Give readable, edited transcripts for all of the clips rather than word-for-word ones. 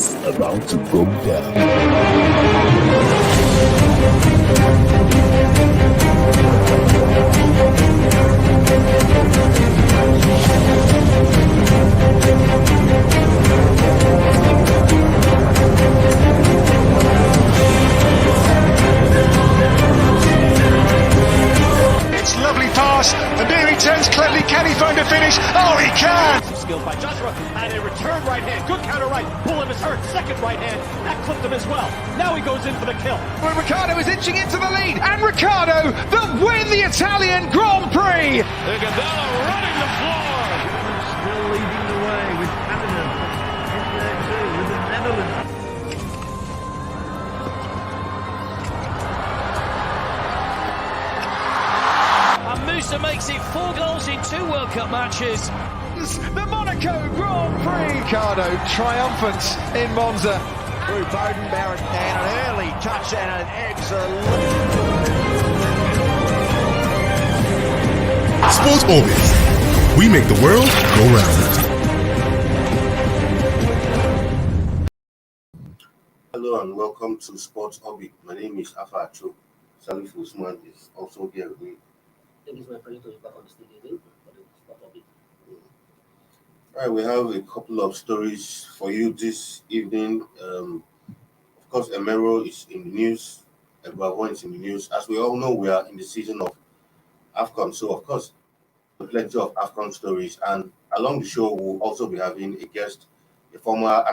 It's about to go down. It's lovely pass, and here he turns cleverly. Can he find a finish? Oh, he can! Skill by Joshua, and a return right hand. Good counter right. Bullen is hurt. Second right hand. That clipped him as well. Now he goes in for the kill. Well, Ricciardo is inching into the lead, and Ricciardo will win the Italian Grand Prix! Gonzalo running the floor. Still leading the way with Canada. In there too with the Netherlands. And Musa makes it 4 goals in 2 World Cup matches. The Monaco Grand Prix! Ricciardo triumphant in Monza. Through Bowden Barrett and an early touch and an excellent. Sports Orbit. We make the world go round. Hello and welcome to Sports Orbit. My name is Afcon. Salif Usman is also here with me. It is my pleasure to be back on the studio again for the Sport Orbit. All right, we have a couple of stories for you this evening. Of course, Omeruo is in the news. Everyone is in the news. As we all know, we are in the season of Afcon. So, of course, plenty of Afcon stories. And along the show, we'll also be having a guest, a former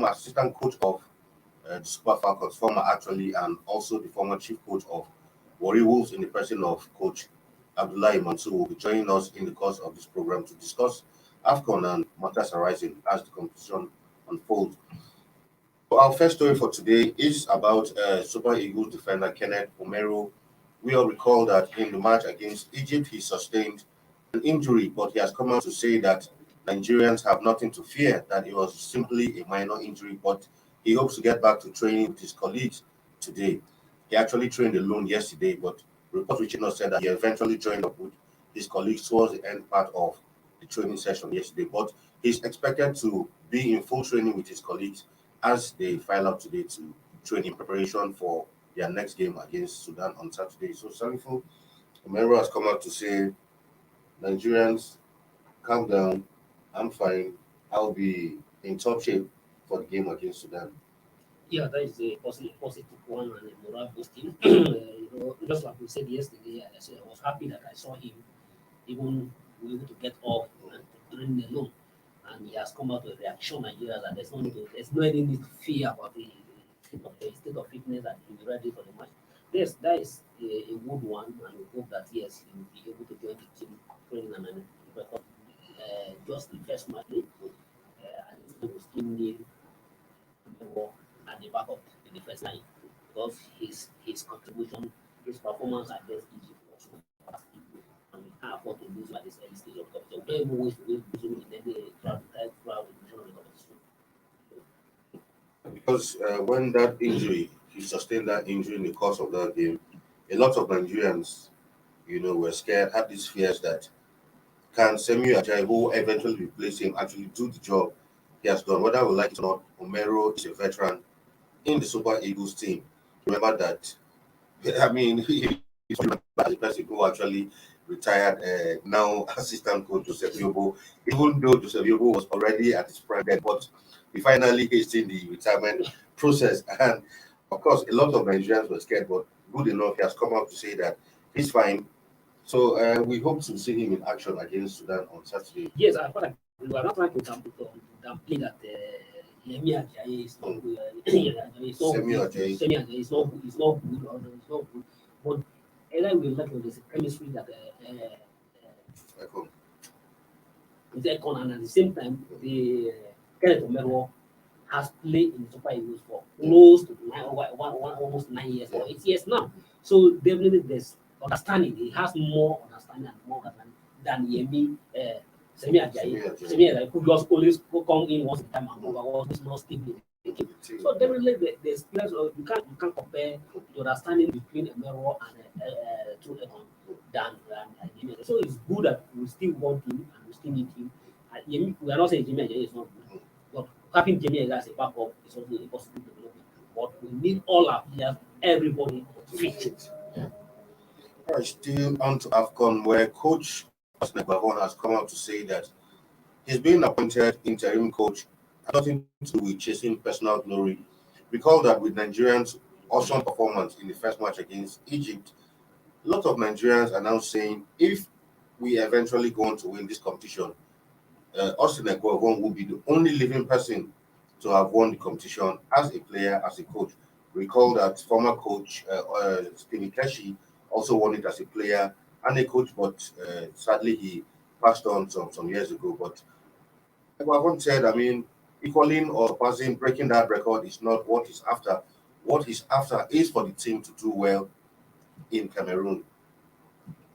assistant coach of the Super Falcons, and also the former chief coach of Warri Wolves in the person of Coach Abdullahi Mansour will be joining us in the course of this program to discuss Afcon and matters arising as the competition unfolds. So our first story for today is about Super Eagles defender Kenneth Omeruo. We all recall that in the match against Egypt, he sustained an injury, but he has come out to say that Nigerians have nothing to fear, that it was simply a minor injury, but he hopes to get back to training with his colleagues today. He actually trained alone yesterday, but reports reaching us said that he eventually joined up with his colleagues towards the end part of the training session yesterday. But he's expected to be in full training with his colleagues as they file out today to train in preparation for their next game against Sudan on Saturday. So, Salifu, Omeruo has come out to say, Nigerians, calm down. I'm fine. I'll be in top shape for the game against Sudan. Yeah, that is a positive one and a morale boosting. Just like we said yesterday, I was happy that I saw him even be able to get off and train alone. And he has come out with a reaction Nigeria that there's no any need to fear about the state of fitness and he'll be ready for the match. Yes, that is a good one, and we hope that yes, he will be able to join the team training and record just the first match. And we will still need at the backup in the first line because his contribution, his performance against Egypt was fantastic, and we can't afford to lose at this early stage of the competition. We can't always lose him in any throughout the competition. Because when that injury, he sustained that injury in the course of that game, a lot of Nigerians, were scared, had these fears that can Semi Ajayi, who eventually replaced him, actually do the job he has done. Whether we like it or not, Omeruo is a veteran in the Super Eagles team. Remember that, he's the person who actually retired, now assistant coach Joseph Yobo, even though Joseph Yobo was already at his prime then, but he finally hastened the retirement process. And of course, a lot of Nigerians were scared, but good enough, he has come out to say that he's fine. So we hope to see him in action against Sudan on Saturday. Yes, I thought we are not trying to downplay that Semi Ajayi is not good. Semi Ajayi is not good. But either we like there's a chemistry that with Afcon, and at the same time, the Kenneth Omeruo has played in the Super Eagles for close to almost 9 years or 8 years now. So definitely there's understanding. He has more understanding than Yemi Semi Ajayi. Semi Ajayi could just always come in once a time and was not stable. So definitely there's players. You can't compare the understanding between Omeruo and Afcon than Yemi. So it's good that we still want him and we still need him. We are not saying Yemi Ajayi is not good, but Having Jamie as a backup is also a possible development. But we need all our players, everybody fit. All right, still on to Afcon, where Coach Osnegwavon has come out to say that he's been appointed interim coach has nothing to do with chasing personal glory. Recall that with Nigerians' awesome performance in the first match against Egypt, a lot of Nigerians are now saying if we eventually go on to win this competition, Austin Ekwavon will be the only living person to have won the competition as a player, as a coach. Recall that former coach Stevie Keshi also won it as a player and a coach, but sadly he passed on some years ago. But Ekwavon said, I mean, equaling or passing, breaking that record is not what he's after. What he's after is for the team to do well in Cameroon.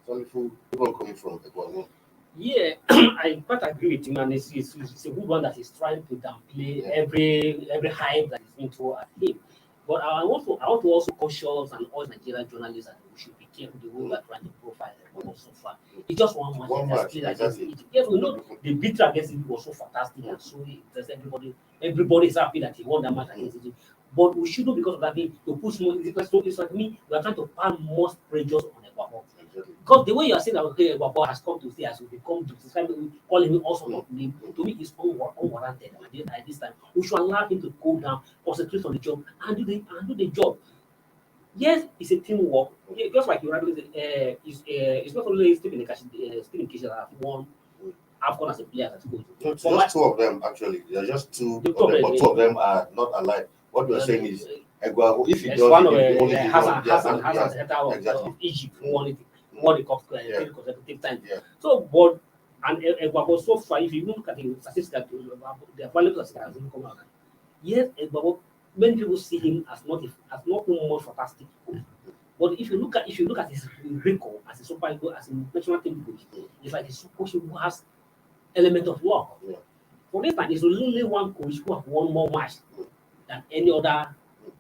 Wonderful people coming from Ekwavon. Yeah, I quite agree with him, and it's a good one that he's trying to downplay every hype that is being thrown at him. But I want to also caution us and all Nigerian journalists that we should be careful the way we are trying to profile them so far. It's just one match. One match, Exactly. Yes, we know the victory against Egypt was so fantastic and so there's everybody is happy that he won that match against Egypt. But we shouldn't, because of that thing, to push more. It's like me, we are trying to palm more pressures on Ecuador. Because the way you are saying that okay, Ecuador has come to stay, as we become to describe calling him all sorts of names, to me is unwarranted. At this time, we should allow him to go down, concentrate on the job, and do the job. Yes, it's a teamwork. Yeah, just like you rightly said, it's not only Stephen Keshi that have won Afcon as a player as a coach. Just two of them actually. There are just two of them, but two of them are not alike. What we are saying is, if he does one it, of he only Hassan exactly. of Egypt who won the cup consecutive time. Yeah. So, but and Ecuador so far, if you look at the statistics, the available statistics has come out. Yes, Ecuador, many people see him as not more fantastic coach. But if you look at his record as a super coach, as a national team coach, it's like a coach who has element of luck. Yeah. For instance, there's only one coach who have won more matches than any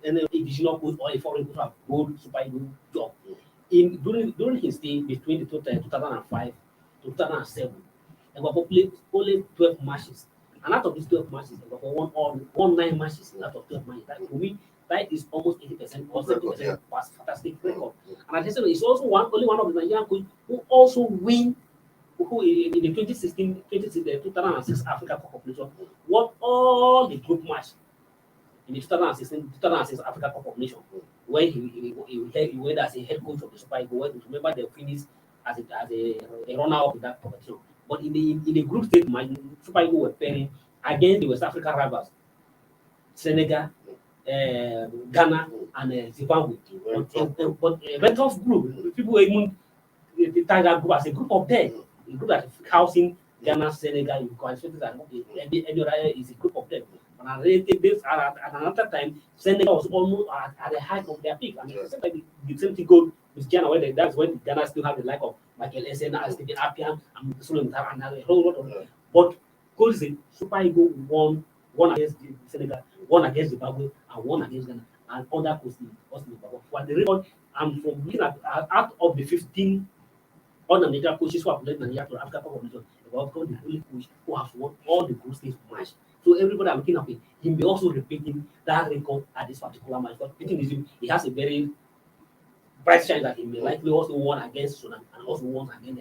additional coach or a foreign coach who have won Super Eagles job. During his stay between the 2005 to 2007, Ecuador played only 12 matches. And out of these 12 matches, Ecuador won 9 matches out of 12 matches. That, to me, that is almost 80% or 70% was fantastic record. And at the same time, it's also only one of the Nigerian coaches who also win who in the 2006 Africa Cup of Nations won all the group match in the 2006 Africa Cup of Nations, where he went as a head coach of the Super Eagles. Remember, they finished as a runner-up in that competition. But in the group stage match, Super Eagles were playing against the West African rivals, Senegal, Ghana, and Zimbabwe. But a very tough group. People even the Tiger group as a group of 10. A group that housing Ghana, Senegal, you can expect that any other is a group of them. And at another time, Senegal was almost at the height of their peak. And the same thing goes with Ghana, that's when Ghana still have the like of Michael Essien, Stephen Appian, and Solomon and a whole lot of them. But Coach said Super Eagles won against Senegal, won against Zimbabwe, and won against Ghana, and other coaches also Zimbabwe. For the record, and from looking at out of the 15 other Nigerian coaches who have led Nigeria to Africa Cup of Nations, Ecuador become the only coach who has won all the group stage match. So everybody are looking at him. He may also repeating that record at this particular match. But the thing is, he has a very bright chance that he may likely also won against Sudan and also won against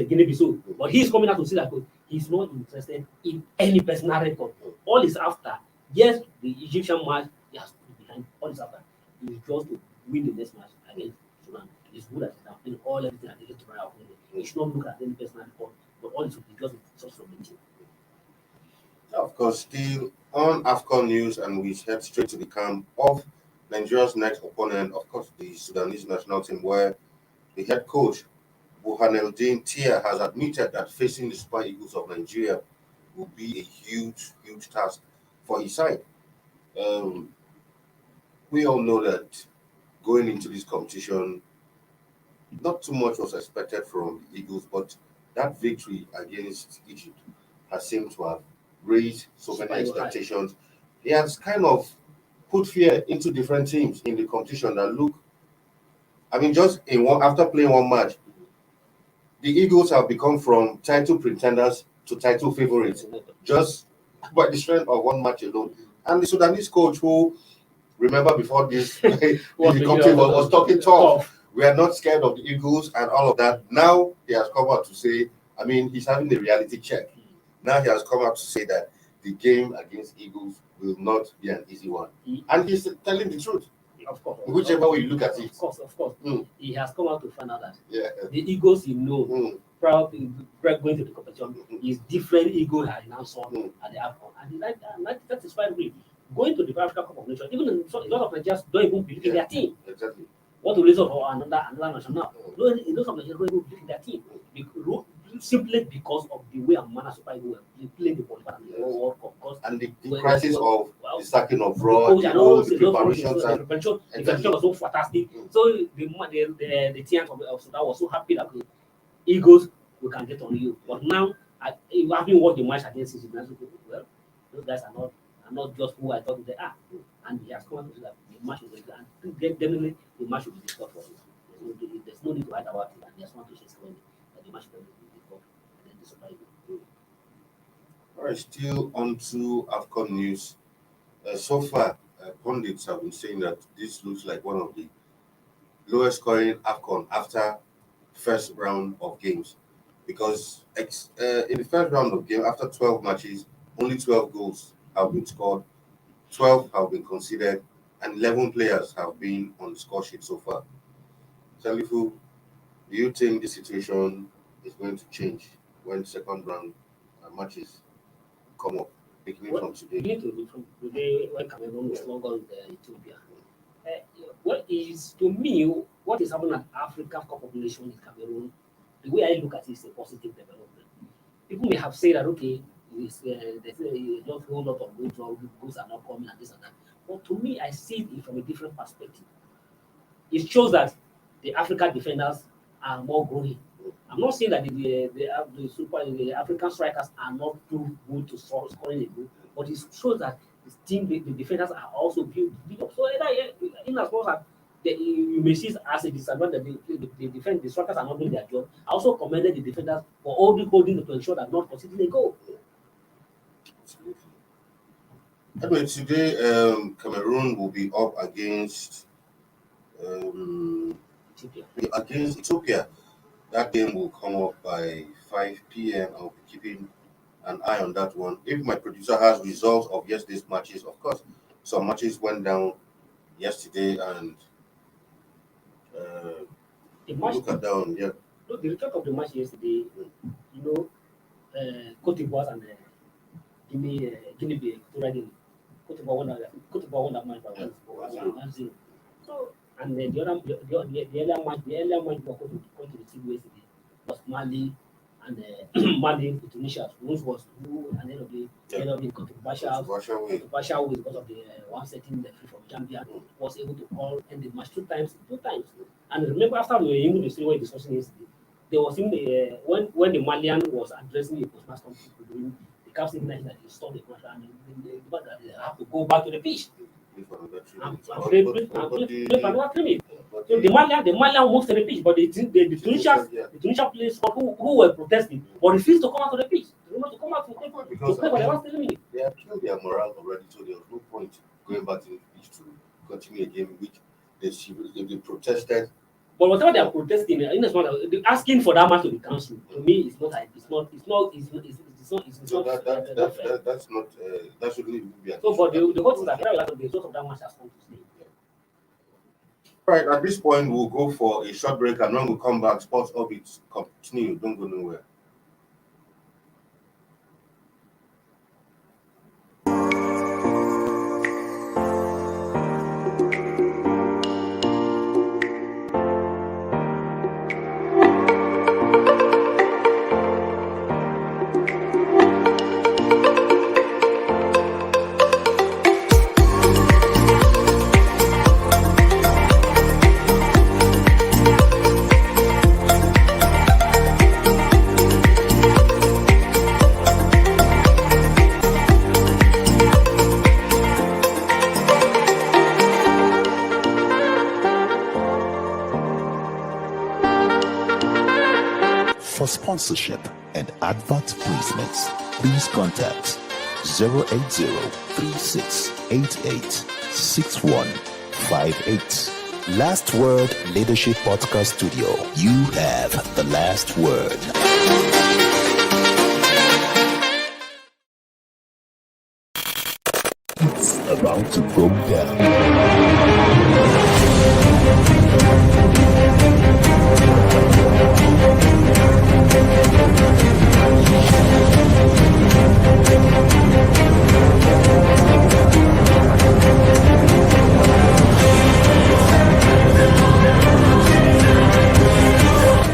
Guinea-Bissau. But he's coming out to see that he's not interested in any personal record. All he's after, yes, the Egyptian match he has put behind. All he's after is just to win the next match against Sudan. It's good at that. And all everything that they get to try out. He should not look at any personal record, but all it should be just such from the team. Of course, still on Afcon news, and we head straight to the camp of Nigeria's next opponent, of course, the Sudanese national team, where the head coach, Burhaneddin Tia, has admitted that facing the Super Eagles of Nigeria will be a huge task for his side. We all know that going into this competition, not too much was expected from the Eagles, but that victory against Egypt has seemed to have raised so many expectations. He has kind of put fear into different teams in the competition that look, I mean, just after playing one match, the Eagles have become from title pretenders to title favorites just by the strength of one match alone. And the Sudanese coach, who remember before this, the company was talking tough. We are not scared of the Eagles and all of that. Now he has come out to say, I mean, he's having a reality check. Now he has come out to say that the game against Eagles will not be an easy one. And he's telling the truth. Of course. Whichever way you look at it. Of course. He has come out to find out that the Eagles, probably going to the competition is different Eagles has now saw at the Afcon. And that is why going to the African Cup of Nations, even a lot of Nigerians don't even believe in their team. Exactly. What the result of another national? A lot of Nigerians don't even believe in their team. Simply because of the way and manner Super Eagles were playing the World Cup. And the crisis of the sacking of Raw, the preparations. The preparation was so fantastic. So the team of Sudan was so happy that Eagles, we can get on you. But now, having watched the match against Sudan, well, those guys are not just who I thought they are. And he has come out to say that the match will be good. And definitely, the match will be discussed for him. There's no need to write about it. And there's one to say that the match will be discussed. And then the Super Eagles. All right, still on to Afcon news. So far, pundits have been saying that this looks like one of the lowest scoring Afcon after first round of games, because in the first round of game, after 12 matches, only 12 goals have been scored, 12 have been conceded, and 11 players have been on the score sheet so far. Salifu, do you think the situation is going to change when second round matches come up, beginning from today? From today, when Cameroon is no longer Ethiopia. What is, to me, what is happening at African Cup of Nations in Cameroon, the way I look at it is a positive development. People may have said that, okay, there's a whole lot of goods are not coming and this and that. But to me, I see it from a different perspective. It shows that the African defenders are more growing. I'm not saying that the African strikers are not too good to scoring a goal, but it shows that the defenders are also built up. So in as much as you may see as a disadvantage that the strikers are not doing their job, I also commended the defenders for holding to ensure that not conceding a goal. Anyway, today Cameroon will be up against Ethiopia. That game will come up by 5 p.m. I'll be keeping an eye on that one. If my producer has results of yesterday's matches, of course, some matches went down yesterday, and look at that one. Yeah. The result of the match yesterday, Cote d'Ivoire and Guinea Cote d'Ivoire won that match by 1-0. So, and then the earlier match was going to the team yesterday was Mali and Mali to Tunisia, which was at the end of the controversial way because of the one setting the free from Zambia was able to end the match two times. And remember, after we were even discussing yesterday, there was even when the Malian was addressing the postmaster during the captain that he stopped the match and they have to go back to the pitch. And play for another 3 minutes. So the Malian moved to the pitch, but the Tunisian players who were protesting but refused to come out to the pitch. They wanted to come out to play for the last 3 minutes. They have killed their morale already, so there was no point going back to the pitch to continue a game in which they protested. But whatever they are protesting, asking for that match to be cancelled, to me, it's not. So that's not. That shouldn't even be. So, but the whole thing that the result of that match has come to stay. Right, at this point, we'll go for a short break, and when we come back, Sports Orbits continue. Don't go nowhere. For sponsorship, and advert placements, please contact 080-3688-6158. Last Word Leadership Podcast Studio. You have the last word. It's about to go down.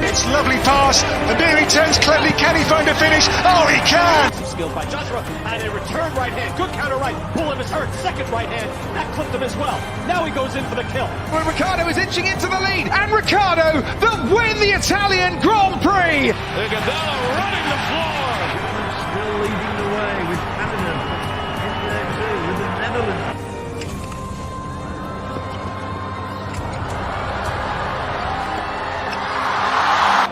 It's lovely pass, and there he turns cleverly. Can he find a finish? Oh, he can! Skilled by Joshua, and a return right hand. Good counter right. Bullen is hurt. Second right hand. That clipped him as well. Now he goes in for the kill. Well, Ricciardo is inching into the lead, and Ricciardo will win the Italian Grand Prix! Gonzalo running the floor. Still leading the way with Canada in there too, with the Netherlands.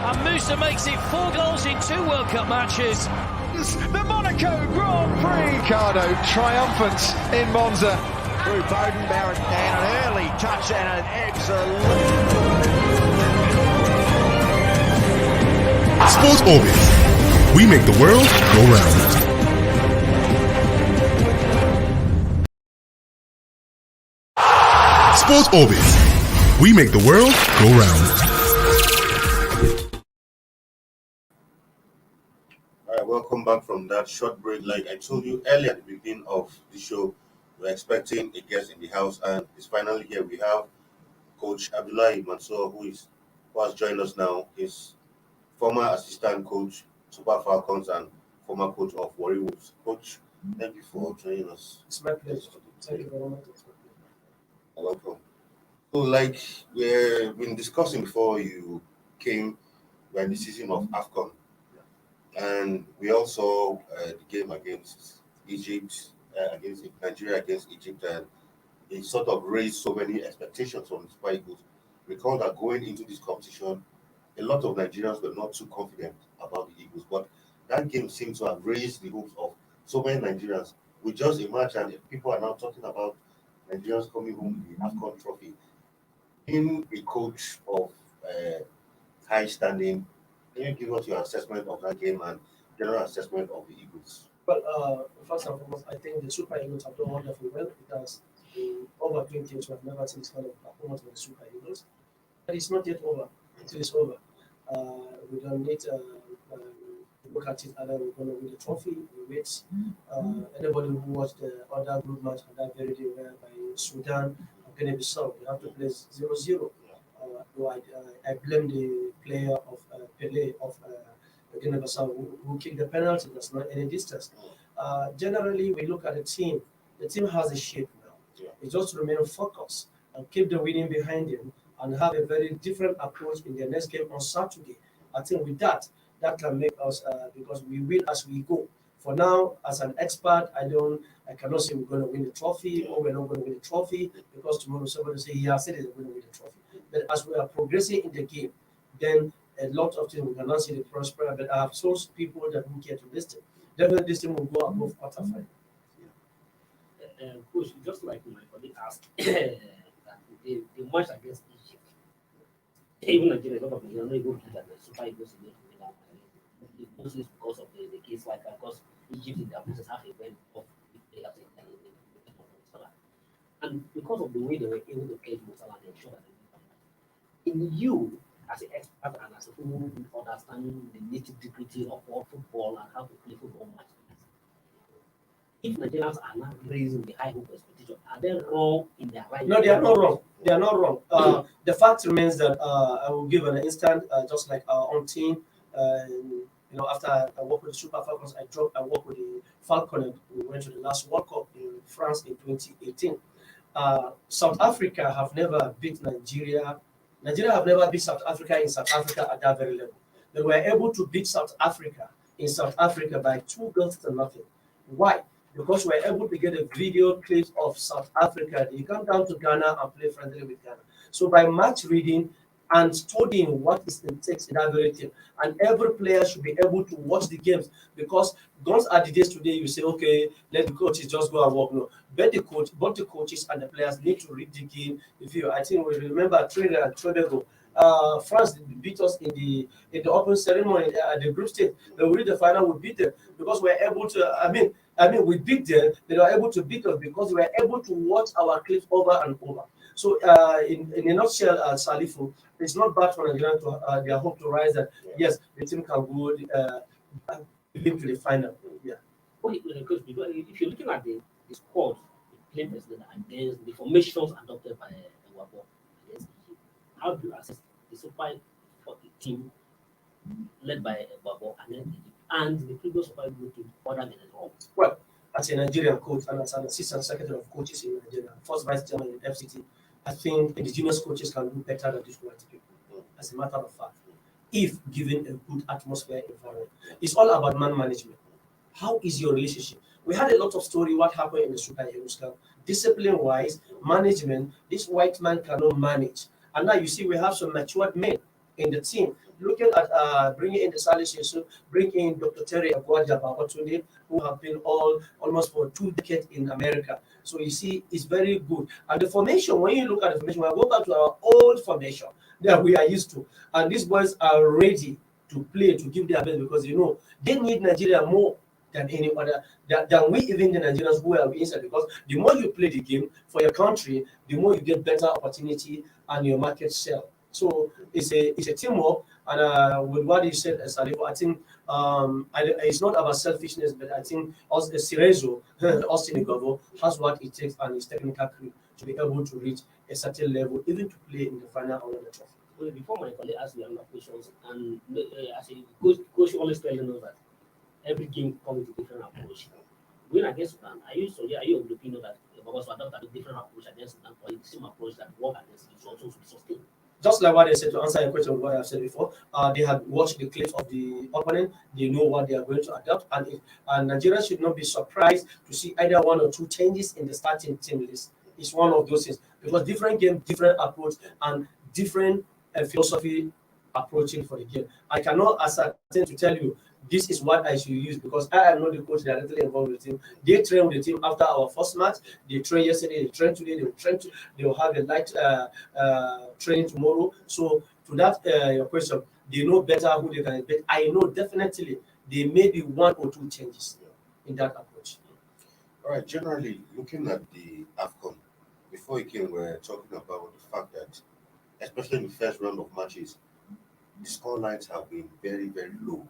And Musa makes it 4 goals in 2 World Cup matches. The Monaco Grand Prix! Ricciardo triumphant in Monza. Through Bowden, Barrett down, an early touch and an excellent. Sports Orbit. We make the world go round. Sports Orbit. We make the world go round. All right, welcome back from that short break. Like I told you earlier at the beginning of the show, we're expecting a guest in the house, and it's finally here. We have Coach Abdullahi Mansour, who has joined us now. He's former assistant coach, Super Falcons, and former coach of Warri Wolves. Coach, thank you for joining us. It's my pleasure. Thank you very much. Welcome. So, like we've been discussing before you came, we're in the season of Afcon, and we all saw the game against Egypt, against Nigeria, against Egypt, and it sort of raised so many expectations from the Super Eagles. Recall that going into this competition, a lot of Nigerians were not too confident about the Eagles, but that game seemed to have raised the hopes of so many Nigerians. We just emerged, and people are now talking about Nigerians coming home with the Afcon trophy. In a coach of high standing, can you give us your assessment of that game and general assessment of the Eagles? Well, first and foremost, I think the Super Eagles have done wonderfully well because in over 20 years we have never seen this kind of performance from the Super Eagles. But it's not yet over until it's over. We don't need to look at it either we're going to win the trophy. We wait. Anybody who watched the other group match on that very day whereby Sudan and Guinea-Bissau, we have to play 0-0. Though I blame the player of Pele of Guinea-Bissau who kicked the penalty. That's not any distance. Generally, we look at the team. The team has a shape now. It just remain focused and keep the winning behind him and have a very different approach in the next game on Saturday. I think with that can make us because we win as we go. For now, as an expert, I cannot say we're going to win the trophy or we're not going to win the trophy because tomorrow somebody say he has said he's going to win the trophy. But as we are progressing in the game, then a lot of things we cannot see the prosper. But I have told people that who care to listen. Definitely this team will go above quarterfinal. Coach, just like my colleague asked, that the match against Egypt, even Nigeria, a lot of Nigerians don't even that the Super Eagles in mostly because of the case like because Egypt in their process have a very tough players and because of the way they were able to catch Musala and ensure that they in you as an expert and as a who understand the nitty-gritty of all football and how to play football matches. If Nigerians are not raising the high hope expectation, are they wrong in their right? No, they are not wrong. They are not wrong. The fact remains that I will give an instant, just like our own team. After I worked with the Super Falcons, I worked with the Falcon, and we went to the last World Cup in France in 2018. South Africa have never beat Nigeria. Nigeria have never beat South Africa in South Africa at that very level. They were able to beat South Africa in South Africa by 2-0. Why? Because we're able to get a video clip of South Africa. They come down to Ghana and play friendly with Ghana. So by match reading, and studying what is it takes in that very team. And every player should be able to watch the games, because guns are the days today you say, okay, let the coaches just go and work. No, both the coaches and the players need to read the game. I think we remember Trinidad and Tobago. France beat us in the open ceremony at the group stage. Then we read the final, we beat them because we're able to. We beat them. They were able to beat us because we were able to watch our clips over and over. So, in a nutshell, Salifu, it's not bad for Nigeria to their hope to rise. That yes, the team can go into the final. Yeah. Okay, because if you're looking at the squad, the players against the formations adopted by Wabo against Egypt, how do you assess the Super 40 team led by Wabo and the previous Super Eagles team other than Wabo? Well, as a Nigerian coach and as an assistant secretary of coaches in Nigeria, first vice chairman in FCT, I think indigenous coaches can do better than these white people. As a matter of fact, if given a good atmosphere environment, it's all about man management. How is your relationship? We had a lot of story what happened in the Super Eagles camp. Discipline-wise, management, this white man cannot manage. And now you see we have some matured men in the team. Looking at bringing in the Allays, bring in Dr. Terry Aguaja, who have been almost for 2 decades in America. So you see, it's very good. And the formation, when you look at the formation, we go back to our old formation that we are used to. And these boys are ready to play, to give their best, because they need Nigeria more than any other, than we, even the Nigerians who are inside. Because the more you play the game for your country, the more you get better opportunity and your market share. So it's a teamwork. And with what you said, Salifu, I think it's not about selfishness, but I think also Cerezo, Austin Igavo, has what it takes and his technical crew to be able to reach a certain level, even to play in the final of the trophy. Well, before my colleague asks me another questions, and as a coach always tell you that every game comes with a different approach. When against Sudan, are you of the opinion that Babas adopt a different approach against Sudan, or the same approach that work against it also to be sustained? Just like what I said, to answer your question, what I've said before, they have watched the clips of the opponent. They know what they are going to adopt, and Nigeria should not be surprised to see either 1 or 2 changes in the starting team list. It's one of those things, because different game, different approach, and different philosophy approaching for the game. I cannot ascertain to tell you this is what I should use, because I am not the coach directly involved with the team. They train with the team after our first match. They train yesterday, they train today, they will have a light training tomorrow. So to that your question, they know better who they can bet. I know definitely there may be 1 or 2 changes in that approach. All right, generally looking at the Afcon, before you came, we were talking about the fact that, especially in the first round of matches, the score lines have been very, very low.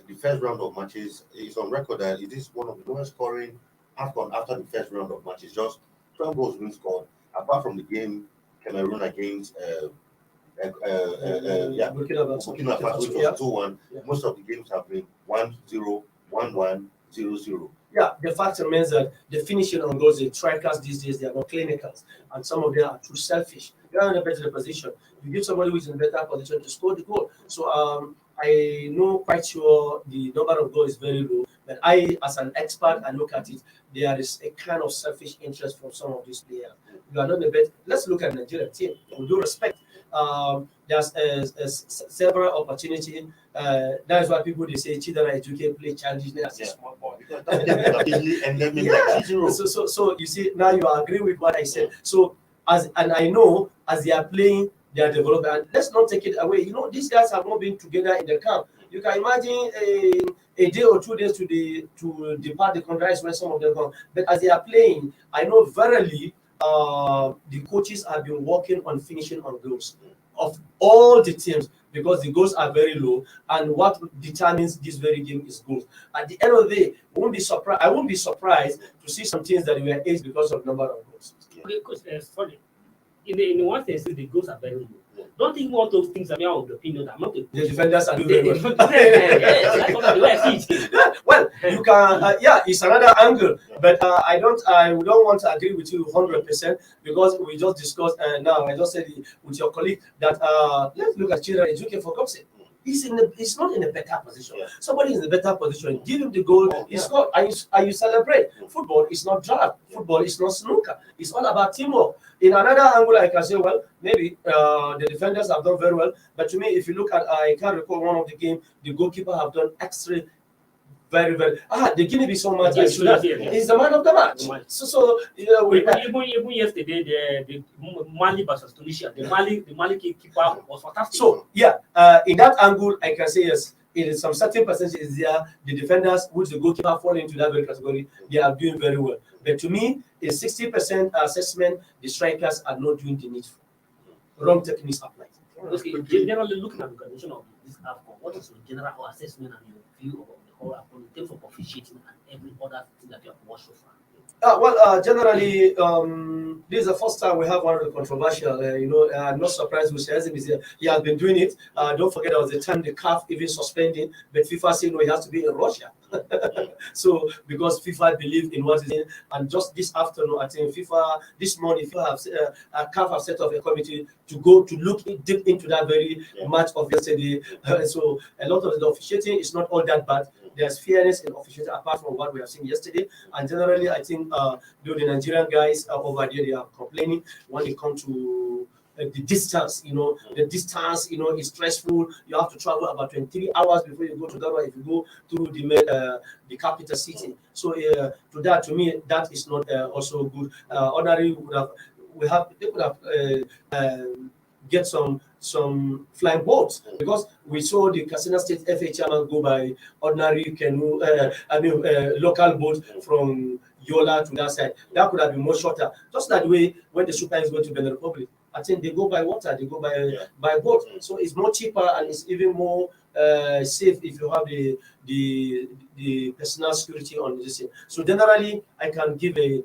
The first round of matches is on record that it is one of the lowest scoring Afcon after the first round of matches. Just 12 goals being scored, apart from the game Cameroon against Burkina Faso, which was 2-1. Yeah. Most of the games have been 1-0, 1-1, 0-0. Yeah, the fact remains that the finishing on goals, the strikers these days, they are not clinicals, and some of them are too selfish. They are in a better position. You give somebody who is in a better position to score the goal. So I know quite sure the number of goals is very low, but I, as an expert, I look at it. There is a kind of selfish interest from some of these players. You are not the best. Let's look at the Nigerian team. With due respect, there's several opportunities. That is why people they say Chidera Ejuke play challenge as a small boy. So you see, now you agree with what I said. So and I know as they are playing, they are developing. And let's not take it away. These guys have not been together in the camp. You can imagine a day or 2 days to depart the country when some of them gone. But as they are playing, I know verily the coaches have been working on finishing on goals of all the teams, because the goals are very low, and what determines this very game is goals. At the end of the day, I won't be surprised to see some teams that were aged because of number of goals. Okay, Coach, sorry. In one sense, the goals are very low. Don't think all those things are of the opinion that I'm not the defenders are doing very well. Yes, well, you can, it's another angle, but I don't want to agree with you 100%, because we just discussed now. I just said with your colleague that let's look at Chidera Ejuke for God's sake. he's not in a better position. Yeah. Somebody is in a better position. Give him the goal. He scored, and you celebrate. Football is not draft. Football is not snooker. It's all about teamwork. In another angle, I can say, well, maybe the defenders have done very well. But to me, if you look at, I can't recall one of the game, the goalkeeper have done extra. Very, very. The Guinea-Bissau match. Yes, Sudan is the man of the match. So even yesterday, the Mali versus Tunisia, the Mali keeper was fantastic. So in that angle, I can say yes. In some certain percentage there, the defenders, which the goalkeeper fall into that very category, they are doing very well. But to me, in 60% assessment, the strikers are not doing the needful. Wrong techniques applied. Okay, generally looking at the condition of this Afcon, what is your general assessment and your view of the whole Afcon in terms of officiating and every other thing that you have watched so far? Generally, this is the first time we have one of the controversial. I'm not surprised with Shazim is here. He has been doing it. Don't forget, there was the time the CAF even suspending, but FIFA said no, he has to be in Russia. So because FIFA believe in what is in, and just this afternoon, I think this morning, CAF have set up a committee to go to look deep into that very match of yesterday. So a lot of the officiating is not all that bad. There's fairness in officiating apart from what we have seen yesterday. And generally, I think the Nigerian guys over there, they are complaining when it comes to the distance. The distance, is stressful. You have to travel about 23 hours before you go to Ghana if you go through the capital city. So to me, that is not also good. Ordinarily, they could have get some flying boats, because we saw the Katsina State FA chairman go by ordinary canoe, local boat from Yola to that side. That could have been more shorter. Just that way, when the Super is going to Benin Republic, I think they go by water, they go by boat. So it's more cheaper and it's even more safe if you have the personal security on this thing. So generally, I can give a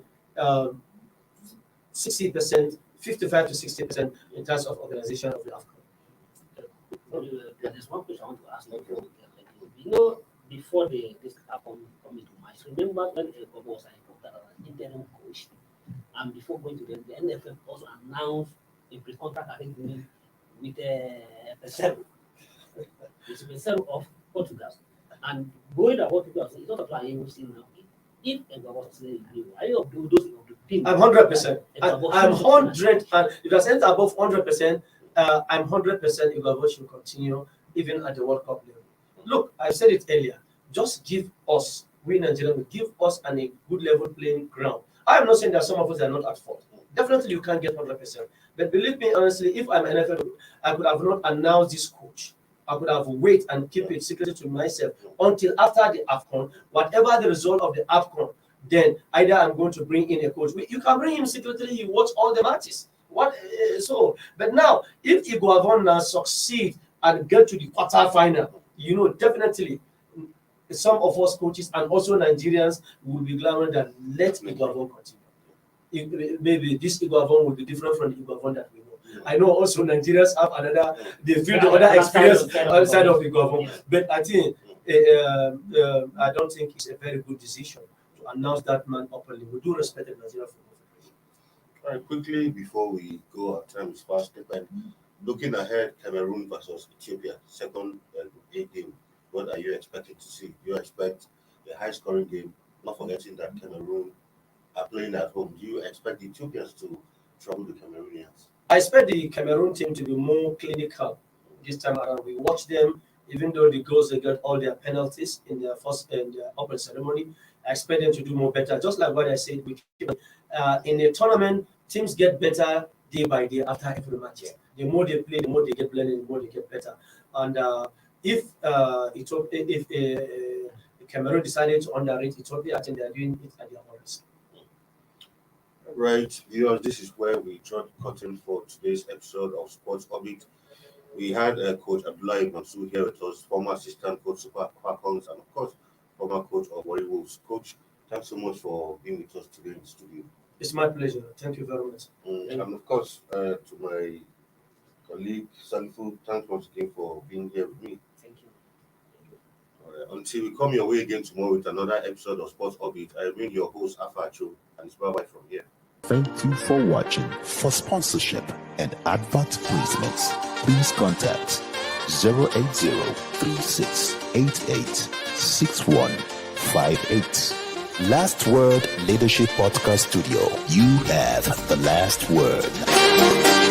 60%. 55 to 60% in terms of organization of the Afcon. There's one question I want to ask. Before this Afcon coming to match, remember when Eko was an interim coach, and before going to the NFF also announced a pre-contract arrangement with Pesero. It's Pesero of Portugal, and going about Portugal, it's not applying anything now. If Eko was saying, are you of those? I'm 100%. I'm 100, and if I said above 100%, I'm 100% Igabo should continue even at the World Cup level. Look, I said it earlier. Just give us, we Nigerians, give us a good level playing ground. I'm not saying that some of us are not at fault. Definitely, you can't get 100%. But believe me, honestly, if I'm NFL, I could have not announced this coach. I could have waited and keep it secret to myself until after the Afcon, whatever the result of the Afcon. Then either I'm going to bring in a coach. You can bring him secretly. You watch all the matches. But now, if Iguavon succeed and get to the quarterfinal, definitely some of us coaches and also Nigerians will be glad that let Iguavon continue. Maybe this Iguavon will be different from the Iguavon that we know. I know also Nigerians have they feel the other experience outside of Iguavon. But I think I don't think it's a very good decision to announce that man openly. We do respect the Nigerian Football Federation. All right, quickly before we go, our time is fast. But looking ahead, Cameroon versus Ethiopia, second game. What are you expecting to see? You expect a high-scoring game, not forgetting that Cameroon are playing at home. Do you expect the Ethiopians to trouble the Cameroonians? I expect the Cameroon team to be more clinical this time around. We watch them, even though the girls they get all their penalties in their first and open ceremony. I expect them to do more better. Just like what I said, in a tournament, teams get better day by day after every match. The more they play, the more they get blended, the more they get better. And if Cameroon decided to underrate Ethiopia, I think they are doing it at their own risk. Right, viewers, this is where we draw the curtain for today's episode of Sports Orbit. We had Coach Abdullahi Mansour here with us, former assistant coach Super Falcons, and of course, former coach of Omeruo. Coach, thanks so much for being with us today in the studio. It's my pleasure. Thank you very much. And of course, to my colleague Sanfu, thanks once again for being here with me. Thank you. Until we come your way again tomorrow with another episode of Sports Orbit, I remain your host, Afacho, and it's bye-bye from here. Thank you for watching. For sponsorship and advert placements, please contact 080-3688-6158. Last Word Leadership Podcast Studio. You have the last word.